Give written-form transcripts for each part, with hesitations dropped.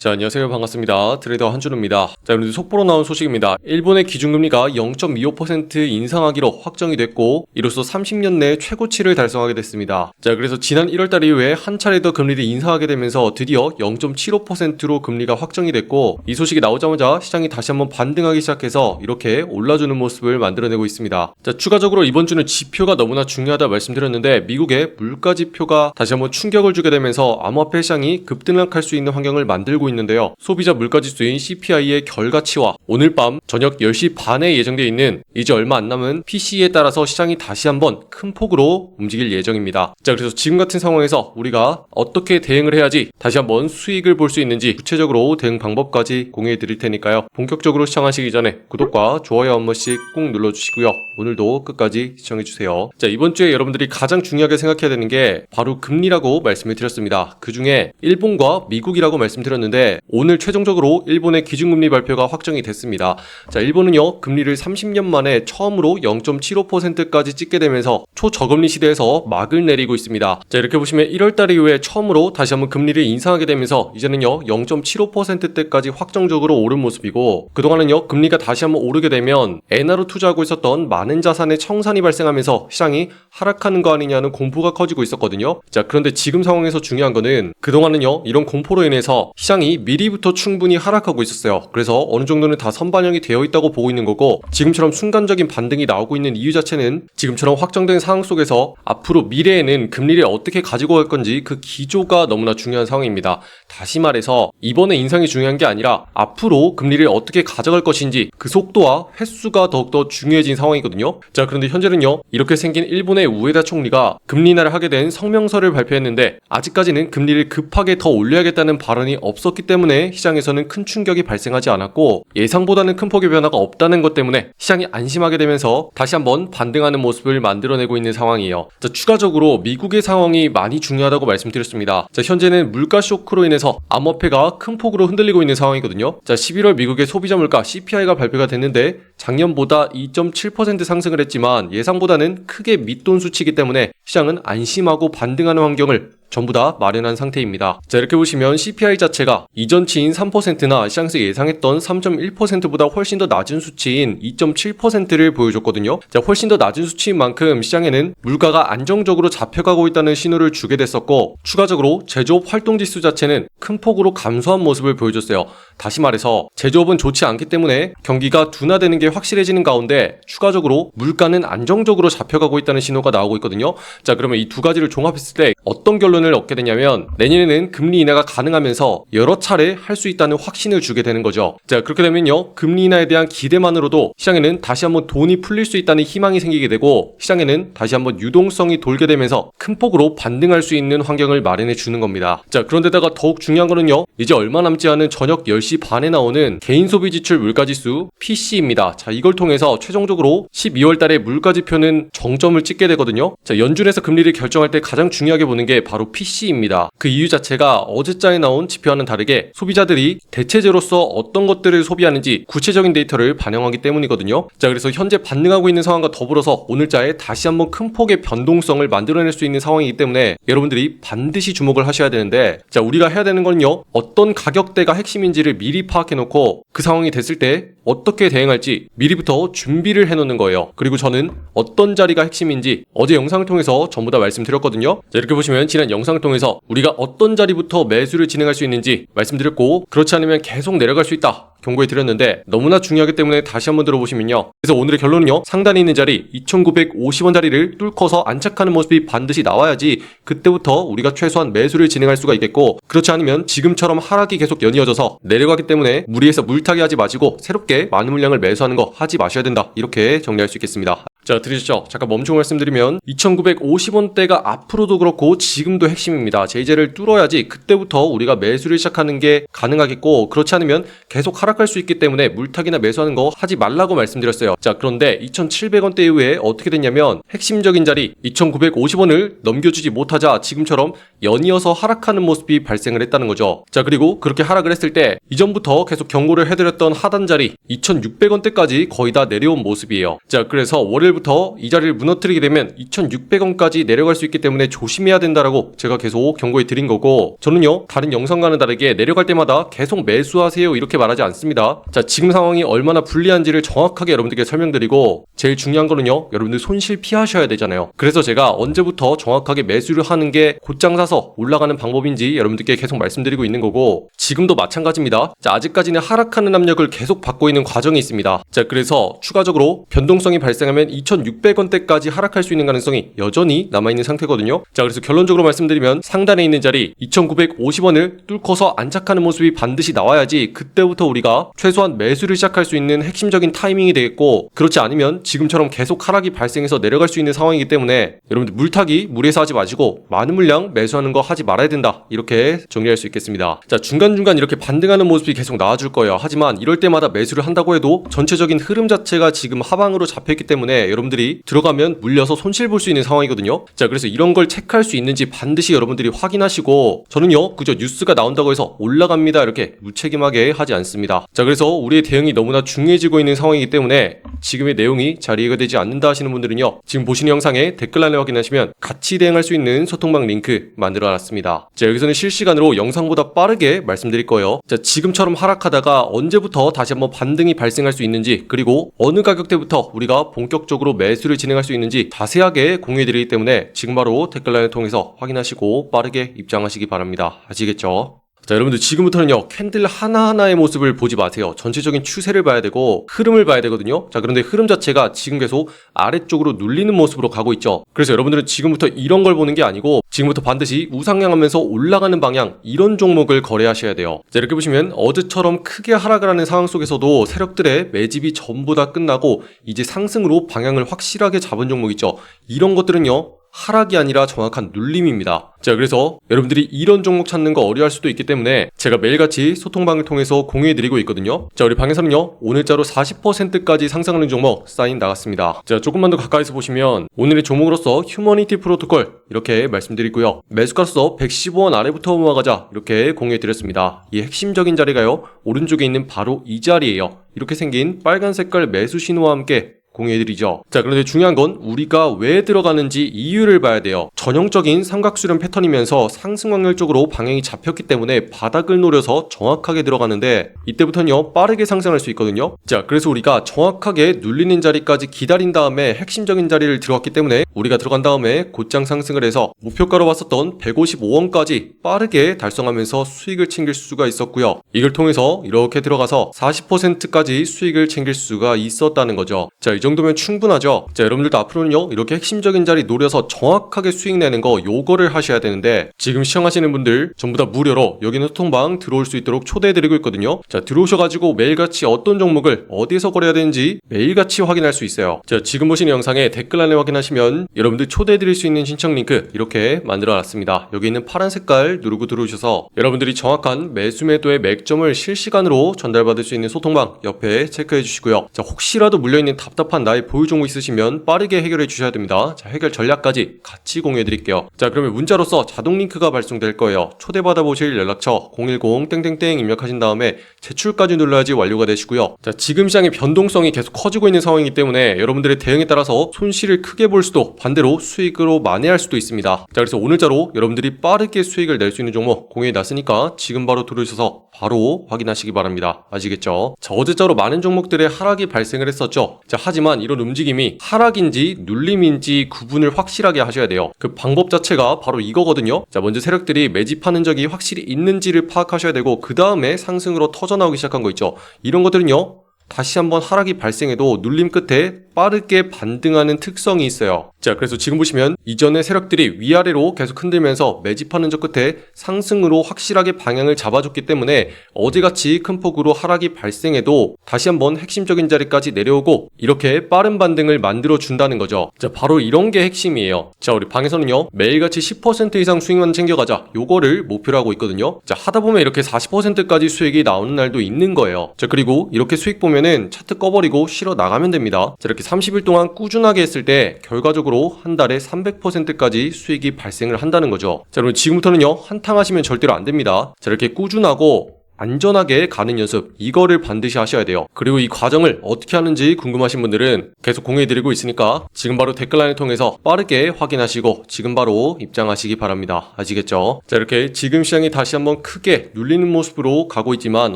자, 안녕하세요. 반갑습니다. 트레이더 한준호입니다. 자, 오늘 속보로 나온 소식입니다. 일본의 기준금리가 0.25% 인상하기로 확정이 됐고, 이로써 30년 내 최고치를 달성하게 됐습니다. 자, 그래서 지난 1월달 이후에 한 차례 더 금리를 인상하게 되면서 드디어 0.75%로 금리가 확정이 됐고, 이 소식이 나오자마자 시장이 다시 한번 반등하기 시작해서 이렇게 올라주는 모습을 만들어내고 있습니다. 자, 추가적으로 이번 주는 지표가 너무나 중요하다 말씀드렸는데, 미국의 물가 지표가 다시 한번 충격을 주게 되면서 암호화폐 시장이 급등락할 수 있는 환경을 만들고 있는데요. 소비자 물가지수인 CPI의 결과치와 오늘 밤 저녁 10시 반에 예정되어 있는 이제 얼마 안 남은 PCE에 따라서 시장이 다시 한번 큰 폭으로 움직일 예정입니다. 자, 그래서 지금 같은 상황에서 우리가 어떻게 대응을 해야지 다시 한번 수익을 볼 수 있는지 구체적으로 대응 방법까지 공유해 드릴 테니까요. 본격적으로 시청하시기 전에 구독과 좋아요 한 번씩 꼭 눌러주시고요. 오늘도 끝까지 시청해주세요. 자, 이번 주에 여러분들이 가장 중요하게 생각해야 되는 게 바로 금리라고 말씀을 드렸습니다. 그 중에 일본과 미국이라고 말씀드렸는데 오늘 최종적으로 일본의 기준금리 발표가 확정이 됐습니다. 자, 일본은요, 금리를 30년 만에 처음으로 0.75%까지 찍게 되면서 초저금리 시대에서 막을 내리고 있습니다. 자, 이렇게 보시면 1월달 이후에 처음으로 다시 한번 금리를 인상하게 되면서 이제는요 0.75%대까지 확정적으로 오른 모습이고, 그동안은요 금리가 다시 한번 오르게 되면 엔화로 투자하고 있었던 많은 자산의 청산이 발생하면서 시장이 하락하는 거 아니냐는 공포가 커지고 있었거든요. 자, 그런데 지금 상황에서 중요한 거는 그동안은요 이런 공포로 인해서 시장이 미리부터 충분히 하락하고 있었어요. 그래서 어느 정도는 다 선반영이 되어 있다고 보고 있는 거고, 지금처럼 순간적인 반등이 나오고 있는 이유 자체는 지금처럼 확정된 상황 속에서 앞으로 미래에는 금리를 어떻게 가지고 갈 건지 그 기조가 너무나 중요한 상황입니다. 다시 말해서 이번에 인상이 중요한 게 아니라 앞으로 금리를 어떻게 가져갈 것인지 그 속도와 횟수가 더욱더 중요해진 상황이거든요. 자, 그런데 현재는요 이렇게 생긴 일본의 우에다 총리가 금리 인하를 하게 된 성명서를 발표했는데 아직까지는 금리를 급하게 더 올려야겠다는 발언이 없었기 때문에 시장에서는 큰 충격이 발생하지 않았고, 예상보다는 큰 폭의 변화가 없다는 것 때문에 시장이 안심하게 되면서 다시 한번 반등하는 모습을 만들어내고 있는 상황이에요. 자, 추가적으로 미국의 상황이 많이 중요하다고 말씀드렸습니다. 자, 현재는 물가 쇼크로 인해서 암호화폐가 큰 폭으로 흔들리고 있는 상황이거든요. 자, 11월 미국의 소비자 물가 CPI가 발표가 됐는데 작년보다 2.7% 상승을 했지만 예상보다는 크게 밑돈 수치이기 때문에 시장은 안심하고 반등하는 환경을 전부 다 마련한 상태입니다. 자, 이렇게 보시면 CPI 자체가 이전치인 3%나 시장에서 예상했던 3.1%보다 훨씬 더 낮은 수치인 2.7%를 보여줬거든요. 자, 훨씬 더 낮은 수치인 만큼 시장에는 물가가 안정적으로 잡혀가고 있다는 신호를 주게 됐었고, 추가적으로 제조업 활동지수 자체는 큰 폭으로 감소한 모습을 보여줬어요. 다시 말해서 제조업은 좋지 않기 때문에 경기가 둔화되는 게 확실해지는 가운데 추가적으로 물가는 안정적으로 잡혀가고 있다는 신호가 나오고 있거든요. 자, 그러면 이 두 가지를 종합했을 때 어떤 결론을 얻게 되냐면 내년에는 금리 인하가 가능하면서 여러 차례 할 수 있다는 확신을 주게 되는 거죠. 자, 그렇게 되면요 금리 인하에 대한 기대만으로도 시장에는 다시 한번 돈이 풀릴 수 있다는 희망이 생기게 되고, 시장에는 다시 한번 유동성이 돌게 되면서 큰 폭으로 반등할 수 있는 환경을 마련해 주는 겁니다. 자, 그런데다가 더욱 중요한 거는요, 이제 얼마 남지 않은 저녁 10시 반에 나오는 개인 소비 지출 물가지수 PC입니다. 자, 이걸 통해서 최종적으로 12월 달에 물가지표는 정점을 찍게 되거든요. 자, 연준에서 금리를 결정할 때 가장 중요하게 보는 게 바로 PC입니다. 그 이유 자체가 어제자에 나온 지표와는 다르게 소비자들이 대체제로서 어떤 것들을 소비하는지 구체적인 데이터를 반영하기 때문이거든요. 자, 그래서 현재 반등하고 있는 상황과 더불어서 오늘자에 다시 한번 큰 폭의 변동성을 만들어낼 수 있는 상황이기 때문에 여러분들이 반드시 주목을 하셔야 되는데, 자, 우리가 해야 되는 건요 어떤 가격대가 핵심인지를 미리 파악해 놓고 그 상황이 됐을 때 어떻게 대응할지 미리부터 준비를 해놓는 거예요. 그리고 저는 어떤 자리가 핵심인지 어제 영상을 통해서 전부 다 말씀드렸거든요. 자, 이렇게 보시면 지난 영상을 통해서 우리가 어떤 자리부터 매수를 진행할 수 있는지 말씀드렸고, 그렇지 않으면 계속 내려갈 수 있다 경고해 드렸는데 너무나 중요하기 때문에 다시 한번 들어보시면요, 그래서 오늘의 결론은요 상단에 있는 자리 2950원 자리를 뚫고서 안착하는 모습이 반드시 나와야지 그때부터 우리가 최소한 매수를 진행할 수가 있겠고, 그렇지 않으면 지금처럼 하락이 계속 연이어져서 내려가기 때문에 무리해서 물타기 하지 마시고 새롭게 많은 물량을 매수하는 거 하지 마셔야 된다, 이렇게 정리할 수 있겠습니다. 자, 들으셨죠? 잠깐 멈추고 말씀드리면 2950원대가 앞으로도 그렇고 지금도 핵심입니다. 제재를 뚫어야지 그때부터 우리가 매수를 시작하는 게 가능하겠고, 그렇지 않으면 계속 하락할 수 있기 때문에 물타기나 매수하는 거 하지 말라고 말씀드렸어요. 자, 그런데 2700원대 이후에 어떻게 됐냐면 핵심적인 자리 2950원을 넘겨주지 못하자 지금처럼 연이어서 하락하는 모습이 발생을 했다는 거죠. 자, 그리고 그렇게 하락을 했을 때 이전부터 계속 경고를 해드렸던 하단 자리 2600원대까지 거의 다 내려온 모습이에요. 자, 그래서 월요일 오늘부터 이 자리를 무너뜨리게 되면 2,600원까지 내려갈 수 있기 때문에 조심해야 된다라고 제가 계속 경고해 드린 거고, 저는요 다른 영상과는 다르게 내려갈 때마다 계속 매수하세요 이렇게 말하지 않습니다. 자, 지금 상황이 얼마나 불리한지를 정확하게 여러분들께 설명드리고, 제일 중요한 거는요 여러분들 손실 피하셔야 되잖아요. 그래서 제가 언제부터 정확하게 매수를 하는 게 곧장 사서 올라가는 방법인지 여러분들께 계속 말씀드리고 있는 거고, 지금도 마찬가지입니다. 자, 아직까지는 하락하는 압력을 계속 받고 있는 과정이 있습니다. 자, 그래서 추가적으로 변동성이 발생하면 2,600원대까지 하락할 수 있는 가능성이 여전히 남아있는 상태거든요. 자, 그래서 결론적으로 말씀드리면 상단에 있는 자리 2,950원을 뚫고서 안착하는 모습이 반드시 나와야지 그때부터 우리가 최소한 매수를 시작할 수 있는 핵심적인 타이밍이 되겠고, 그렇지 않으면 지금처럼 계속 하락이 발생해서 내려갈 수 있는 상황이기 때문에 여러분들 물타기 무리해서 하지 마시고 많은 물량 매수하는 거 하지 말아야 된다, 이렇게 정리할 수 있겠습니다. 자, 중간중간 이렇게 반등하는 모습이 계속 나와줄 거예요. 하지만 이럴 때마다 매수를 한다고 해도 전체적인 흐름 자체가 지금 하방으로 잡혀있기 때문에 여러분들이 들어가면 물려서 손실 볼 수 있는 상황이거든요. 자, 그래서 이런 걸 체크할 수 있는지 반드시 여러분들이 확인하시고, 저는요 그저 뉴스가 나온다고 해서 올라갑니다 이렇게 무책임하게 하지 않습니다. 자, 그래서 우리의 대응이 너무나 중요해지고 있는 상황이기 때문에 지금의 내용이 잘 이해가 되지 않는다 하시는 분들은요 지금 보시는 영상에 댓글란에 확인하시면 같이 대응할 수 있는 소통방 링크 만들어 놨습니다. 자, 여기서는 실시간으로 영상보다 빠르게 말씀드릴 거예요. 자, 지금처럼 하락하다가 언제부터 다시 한번 반등이 발생할 수 있는지, 그리고 어느 가격대부터 우리가 본격적으로 매수를 진행할 수 있는지 자세하게 공유해드리기 때문에 지금 바로 댓글란을 통해서 확인하시고 빠르게 입장하시기 바랍니다. 아시겠죠? 자, 여러분들 지금부터는요 캔들 하나하나의 모습을 보지 마세요. 전체적인 추세를 봐야 되고 흐름을 봐야 되거든요. 자, 그런데 흐름 자체가 지금 계속 아래쪽으로 눌리는 모습으로 가고 있죠. 그래서 여러분들은 지금부터 이런 걸 보는 게 아니고 지금부터 반드시 우상향하면서 올라가는 방향, 이런 종목을 거래하셔야 돼요. 자, 이렇게 보시면 어제처럼 크게 하락을 하는 상황 속에서도 세력들의 매집이 전부 다 끝나고 이제 상승으로 방향을 확실하게 잡은 종목 있죠. 이런 것들은요 하락이 아니라 정확한 눌림입니다. 자, 그래서 여러분들이 이런 종목 찾는 거 어려워할 수도 있기 때문에 제가 매일같이 소통방을 통해서 공유해드리고 있거든요. 자, 우리 방에서는요 오늘자로 40%까지 상승하는 종목 사인 나갔습니다. 자, 조금만 더 가까이서 보시면 오늘의 종목으로서 휴머니티 프로토콜 이렇게 말씀드리고요, 매수가로서 115원 아래부터 모아가자 이렇게 공유해드렸습니다. 이 핵심적인 자리가요 오른쪽에 있는 바로 이 자리예요. 이렇게 생긴 빨간 색깔 매수 신호와 함께 공유해드리죠. 자, 그런데 중요한 건 우리가 왜 들어가는지 이유를 봐야 돼요. 전형적인 삼각수렴 패턴이면서 상승 확률적으로 방향이 잡혔기 때문에 바닥을 노려서 정확하게 들어가는데 이때부터는요 빠르게 상승할 수 있거든요. 자, 그래서 우리가 정확하게 눌리는 자리까지 기다린 다음에 핵심적인 자리를 들어갔기 때문에 우리가 들어간 다음에 곧장 상승을 해서 목표가로 봤었던 155원까지 빠르게 달성하면서 수익을 챙길 수가 있었고요. 이걸 통해서 이렇게 들어가서 40%까지 수익을 챙길 수가 있었다는 거죠. 자, 이 정도면 충분하죠. 자, 여러분들도 앞으로는요 이렇게 핵심적인 자리 노려서 정확하게 수익 내는 거 요거를 하셔야 되는데, 지금 시청하시는 분들 전부 다 무료로 여기는 소통방 들어올 수 있도록 초대해드리고 있거든요. 자, 들어오셔가지고 매일같이 어떤 종목을 어디에서 거래해야 되는지 매일같이 확인할 수 있어요. 자, 지금 보시는 영상에 댓글란에 확인하시면 여러분들 초대해드릴 수 있는 신청 링크 이렇게 만들어놨습니다. 여기 있는 파란 색깔 누르고 들어오셔서 여러분들이 정확한 매수 매도의 맥점을 실시간으로 전달받을 수 있는 소통방 옆에 체크해 주시고요. 자, 혹시라도 물려있는 답답한 나의 보유 종목 있으시면 빠르게 해결해 주셔야 됩니다. 자, 해결 전략까지 같이 공유해 드릴게요. 자, 그러면 문자로서 자동 링크가 발송될 거예요. 초대받아 보실 연락처 010 땡땡땡 입력하신 다음에 제출까지 눌러야지 완료가 되시고요. 자, 지금 시장의 변동성이 계속 커지고 있는 상황이기 때문에 여러분들의 대응에 따라서 손실을 크게 볼 수도 반대로 수익으로 만회할 수도 있습니다. 자, 그래서 오늘자로 여러분들이 빠르게 수익을 낼 수 있는 종목 공유해 놨으니까 지금 바로 들어오셔서 바로 확인하시기 바랍니다. 아시겠죠? 자, 어제자로 많은 종목들의 하락이 발생을 했었죠. 자, 하지만 이런 움직임이 하락인지 눌림인지 구분을 확실하게 하셔야 돼요. 그 방법 자체가 바로 이거거든요. 자, 먼저 세력들이 매집하는 적이 확실히 있는지를 파악하셔야 되고, 그 다음에 상승으로 터져나오기 시작한 거 있죠. 이런 것들은요 다시 한번 하락이 발생해도 눌림 끝에 빠르게 반등하는 특성이 있어요. 자, 그래서 지금 보시면 이전의 세력들이 위아래로 계속 흔들면서 매집하는 적 끝에 상승으로 확실하게 방향을 잡아줬기 때문에 어제같이 큰 폭으로 하락이 발생해도 다시 한번 핵심적인 자리까지 내려오고 이렇게 빠른 반등을 만들어준다는 거죠. 자, 바로 이런 게 핵심이에요. 자, 우리 방에서는요 매일같이 10% 이상 수익만 챙겨가자 요거를 목표로 하고 있거든요. 자, 하다보면 이렇게 40%까지 수익이 나오는 날도 있는 거예요. 자, 그리고 이렇게 수익 보면은 차트 꺼버리고 실어 나가면 됩니다. 자, 이렇게 30일 동안 꾸준하게 했을 때 결과적으로 한 달에 300%까지 수익이 발생을 한다는 거죠. 자, 여러분 지금부터는요 한탕 하시면 절대로 안 됩니다. 자, 이렇게 꾸준하고 안전하게 가는 연습, 이거를 반드시 하셔야 돼요. 그리고 이 과정을 어떻게 하는지 궁금하신 분들은 계속 공유해드리고 있으니까 지금 바로 댓글란을 통해서 빠르게 확인하시고 지금 바로 입장하시기 바랍니다. 아시겠죠? 자, 이렇게 지금 시장이 다시 한번 크게 눌리는 모습으로 가고 있지만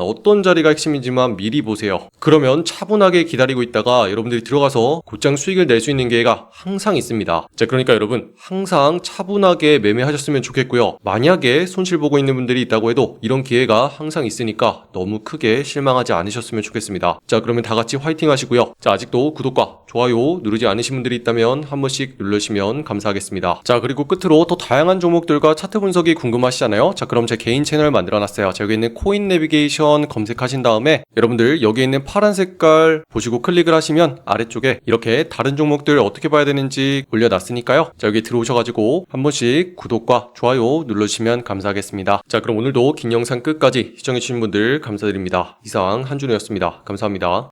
어떤 자리가 핵심인지만 미리 보세요. 그러면 차분하게 기다리고 있다가 여러분들이 들어가서 곧장 수익을 낼 수 있는 기회가 항상 있습니다. 자, 그러니까 여러분 항상 차분하게 매매하셨으면 좋겠고요. 만약에 손실 보고 있는 분들이 있다고 해도 이런 기회가 항상 있으니까 너무 크게 실망하지 않으셨으면 좋겠습니다. 자, 그러면 다 같이 화이팅 하시고요. 자, 아직도 구독과 좋아요 누르지 않으신 분들이 있다면 한 번씩 눌러주시면 감사하겠습니다. 자, 그리고 끝으로 더 다양한 종목들과 차트 분석이 궁금하시잖아요. 자, 그럼 제 개인 채널 만들어놨어요. 자, 여기 있는 코인 내비게이션 검색하신 다음에 여러분들 여기 있는 파란 색깔 보시고 클릭을 하시면 아래쪽에 이렇게 다른 종목들 어떻게 봐야 되는지 올려놨으니까요. 자, 여기 들어오셔가지고 한 번씩 구독과 좋아요 눌러주시면 감사하겠습니다. 자, 그럼 오늘도 긴 영상 끝까지 시청해주신 분들 감사드립니다. 이상 한준호였습니다. 감사합니다.